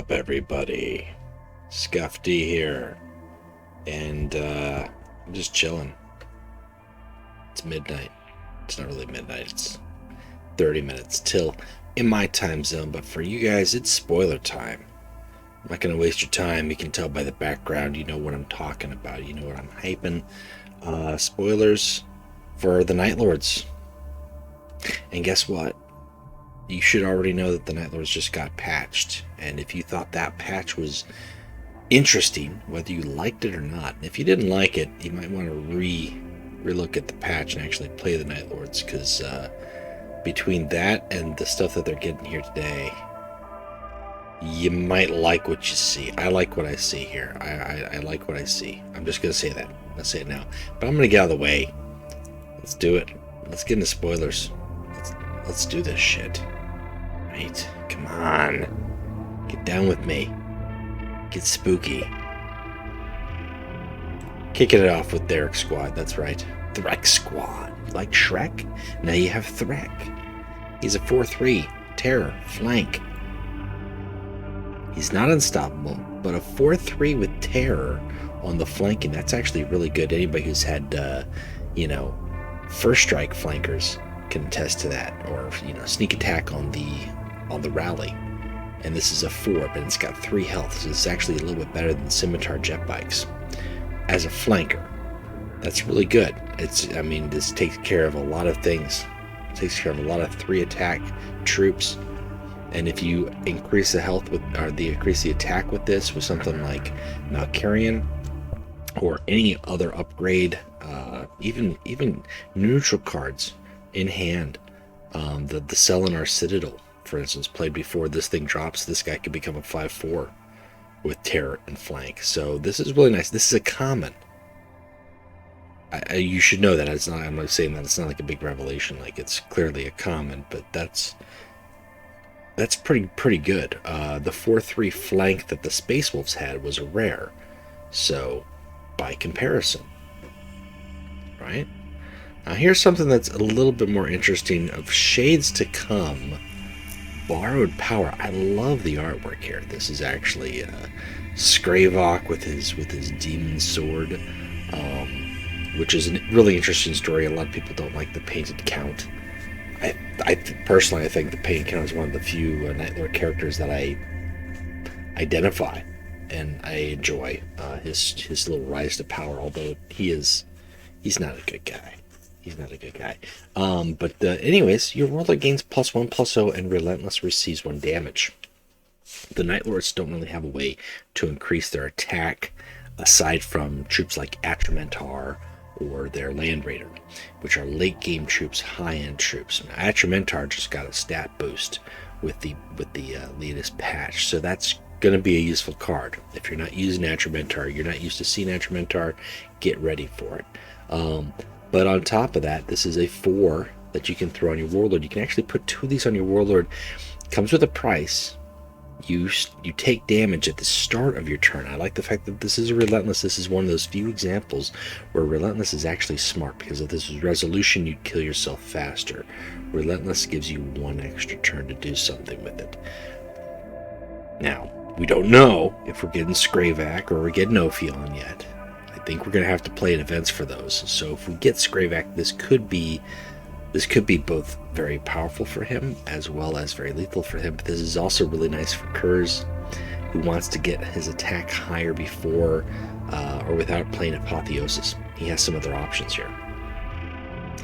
up, everybody? Scuffy here, and I'm just chilling. It's midnight. It's not really midnight. It's 30 minutes till in my time zone, but for you guys, it's spoiler time. I'm not gonna waste your time. You can tell by the background. You know what I'm talking about. You know what I'm hyping. Spoilers for the Night Lords. And guess what? You should already know that the Night Lords just got patched. And if you thought that patch was interesting, whether you liked it or not, and if you didn't like it, you might want to relook at the patch and actually play the Night Lords, because between that and the stuff that they're getting here today, you might like what you see. I like what I see here. I like what I see. I'm just going to say that. I'm going to say it now. But I'm going to get out of the way. Let's do it. Let's get into spoilers. Let's do this shit. Right? Come on. Get down with me. Get spooky. Kicking it off with Derek's squad. That's right. Threak squad. Like Shrek? Now you have Threak. He's a 4-3. Terror. Flank. He's not unstoppable, but a 4-3 with terror on the flanking, that's actually really good. Anybody who's had, first strike flankers can attest to that, or sneak attack on the rally. And this is a 4, but it's got 3 health, so it's actually a little bit better than scimitar jet bikes as a flanker. That's really good. This takes care of a lot of things. It takes care of a lot of 3 attack troops. And if you increase the health increase the attack with this with something like Valkyrian or any other upgrade, even neutral cards in hand, the Selenar Citadel, for instance, played before this thing drops, this guy could become a 5-4 with terror and flank. So this is really nice. This is a common. You should know that. I'm not saying that it's not like a big revelation. Like, it's clearly a common, but that's pretty good. The 4-3 flank that the Space Wolves had was a rare. So, by comparison, right? Now here's something that's a little bit more interesting. Of Shades to Come, Borrowed Power. I love the artwork here. This is actually Skravok with his demon sword, which is a really interesting story. A lot of people don't like the painted count. I personally, I think the painted count is one of the few Night Lord characters that I identify and I enjoy. His little rise to power, although he's not a good guy. He's not a good guy. Anyways, your ruler gains +1/+0 and Relentless receives 1 damage. The Night Lords don't really have a way to increase their attack aside from troops like Atramentar or their Land Raider, which are late game troops, high end troops. Now, Atramentar just got a stat boost with the latest patch, so that's going to be a useful card. If you're not using Atramentar, you're not used to seeing Atramentar, get ready for it. But on top of that, this is a 4 that you can throw on your Warlord. You can actually put 2 of these on your Warlord. Comes with a price. You take damage at the start of your turn. I like the fact that this is a Relentless. This is one of those few examples where Relentless is actually smart, because if this was Resolution, you'd kill yourself faster. Relentless gives you 1 extra turn to do something with it. Now, we don't know if we're getting Skravok or we're getting Ophion yet. I think we're going to have to play in events for those. So if we get Skravok, this could be both very powerful for him as well as very lethal for him. But this is also really nice for Kurz, who wants to get his attack higher before or without playing Apotheosis. He has some other options here.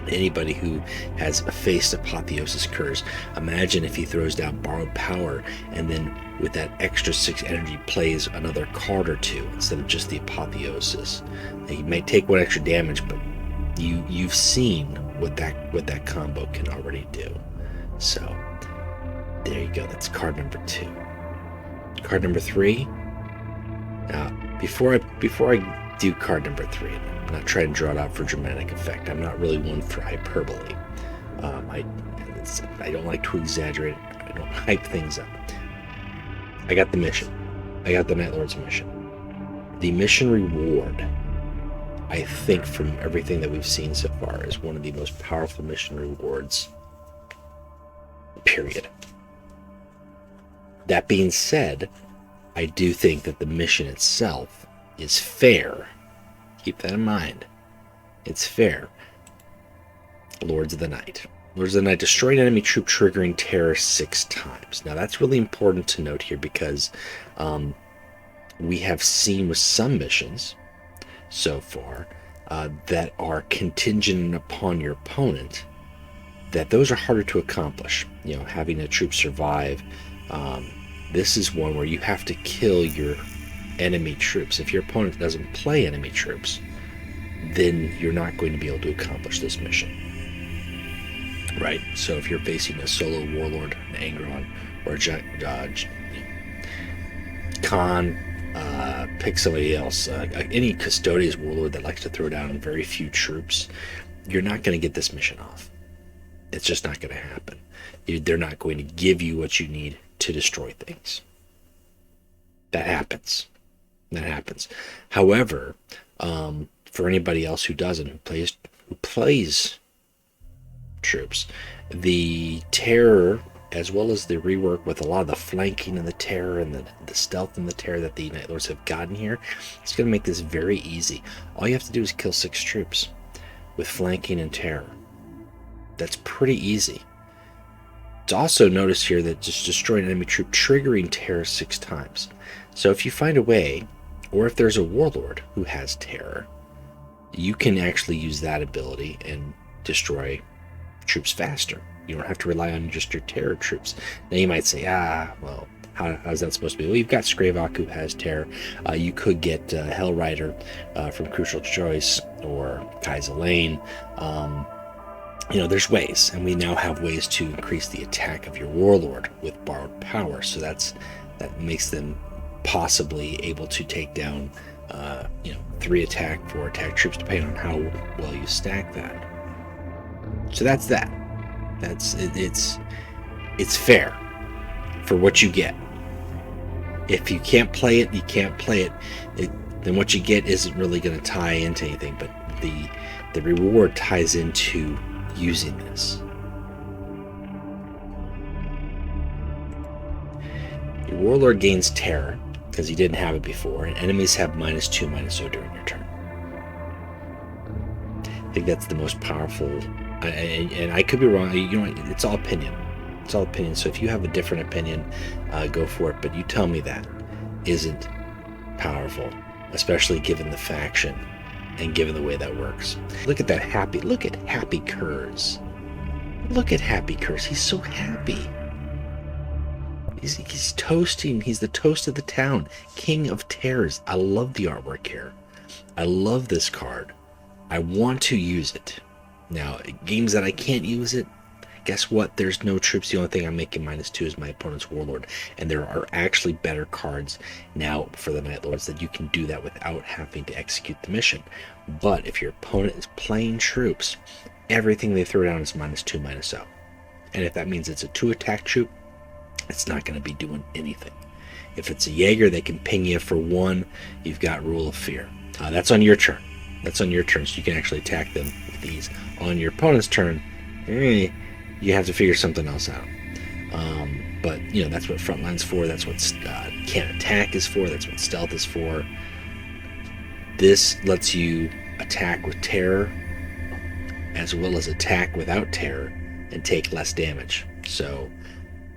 Anybody who has faced Apotheosis Kurz, imagine if he throws down Borrowed Power and then with that extra 6 energy plays another card or 2 instead of just the Apotheosis. He may take 1 extra damage, but you've seen what that combo can already do. So there you go. That's card number 2. Card number 3. Now, before I do card number 3, I'm not trying to draw it out for dramatic effect. I'm not really one for hyperbole. I don't like to exaggerate. I don't hype things up. I got the mission. I got the Night Lord's mission. The mission reward, I think, from everything that we've seen so far, is one of the most powerful mission rewards, period. That being said, I do think that the mission itself is fair. Keep that in mind. It's fair. Lords of the Night. Lords of the Night, destroy an enemy troop triggering terror 6 times. Now that's really important to note here because we have seen with some missions so far that are contingent upon your opponent, that those are harder to accomplish. You know, having a troop survive. This is one where you have to kill your enemy troops. If your opponent doesn't play enemy troops, then you're not going to be able to accomplish this mission. Right? So if you're facing a solo warlord, an Angron, or a Khan, pick somebody else, any Custodes warlord that likes to throw down very few troops, you're not going to get this mission off. It's just not going to happen. They're not going to give you what you need to destroy things. That happens. That happens. However, for anybody else who doesn't, who plays troops, the terror, as well as the rework with a lot of the flanking and the terror and the stealth and the terror that the Night Lords have gotten here, it's going to make this very easy. All you have to do is kill 6 troops with flanking and terror. That's pretty easy. It's also notice here that just destroy an enemy troop triggering terror 6 times. So if you find a way, or if there's a warlord who has terror, you can actually use that ability and destroy troops faster. You don't have to rely on just your terror troops. Now you might say, well, how's that supposed to be? Well, you've got Skravok who has terror. You could get Hellrider from Crucial Choice, or Kaiser Lane. You know, there's ways, and we now have ways to increase the attack of your warlord with borrowed power. So that makes them possibly able to take down 3 attack, 4 attack troops, depending on how well you stack that. So that's that. It's fair for what you get. If you can't play it, you can't play it. Then what you get isn't really going to tie into anything, but the reward ties into using this. Your warlord gains terror because he didn't have it before, and enemies have -2/-0 during your turn. I think that's the most powerful, and I could be wrong. You know, it's all opinion. It's all opinion. So if you have a different opinion, go for it. But you tell me that isn't powerful, especially given the faction and given the way that works. Look at that happy. Look at Happy Kurz. Look at Happy Kurz. He's so happy. He's toasting. He's the toast of the town. King of Terrors. I love the artwork here. I love this card. I want to use it. Now, games that I can't use it, guess what? There's no troops. The only thing I'm making -2 is my opponent's warlord. And there are actually better cards now for the Night Lords that you can do that without having to execute the mission. But if your opponent is playing troops, everything they throw down is -2/-0. And if that means it's a 2 attack troop, it's not going to be doing anything. If it's a Jaeger, they can ping you for 1. You've got Rule of Fear. That's on your turn. That's on your turn, so you can actually attack them with these. On your opponent's turn, you have to figure something else out. But, that's what Frontline's for. That's what Can't Attack is for. That's what Stealth is for. This lets you attack with terror as well as attack without terror and take less damage. So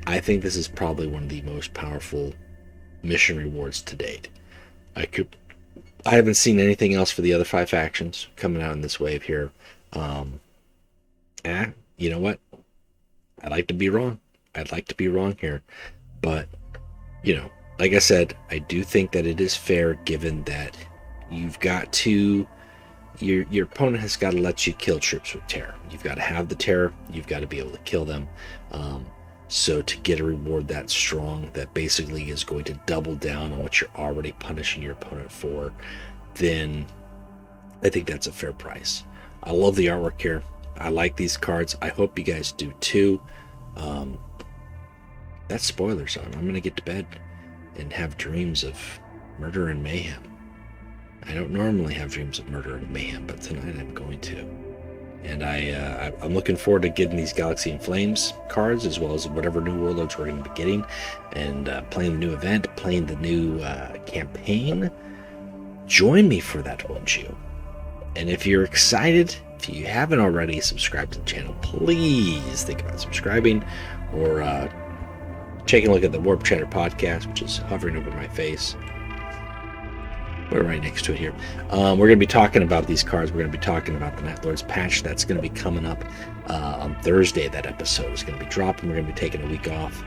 I think this is probably one of the most powerful mission rewards to date. I haven't seen anything else for the other 5 factions coming out in this wave here. You know what? I'd like to be wrong. I'd like to be wrong here. But, like I said, I do think that it is fair, given that you've got to... Your opponent has got to let you kill troops with terror. You've got to have the terror. You've got to be able to kill them. So to get a reward that strong, that basically is going to double down on what you're already punishing your opponent for, then I think that's a fair price. I love the artwork here. I like these cards. I hope you guys do too. That's spoilers on. I'm going to get to bed and have dreams of murder and mayhem. I don't normally have dreams of murder and mayhem, but tonight I'm going to. And I'm looking forward to getting these Galaxy in Flames cards, as well as whatever new warlords we're going to be getting, and playing the new event, playing the new campaign. Join me for that, won't you? And if you're excited, if you haven't already subscribed to the channel, please think about subscribing, or taking a look at the Warp Chatter podcast, which is hovering over my face. We're right next to it here. We're going to be talking about these cards. We're going to be talking about the Night Lords patch that's going to be coming up on Thursday. That episode is going to be dropping. We're going to be taking a week off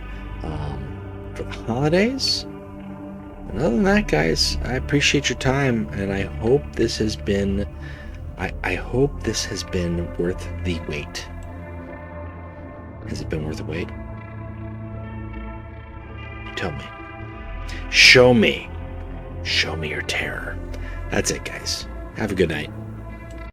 for the holidays. And other than that, guys, I appreciate your time, and I hope this has been worth the wait. Has it been worth the wait? You tell me. Show me your terror. That's it, guys. Have a good night.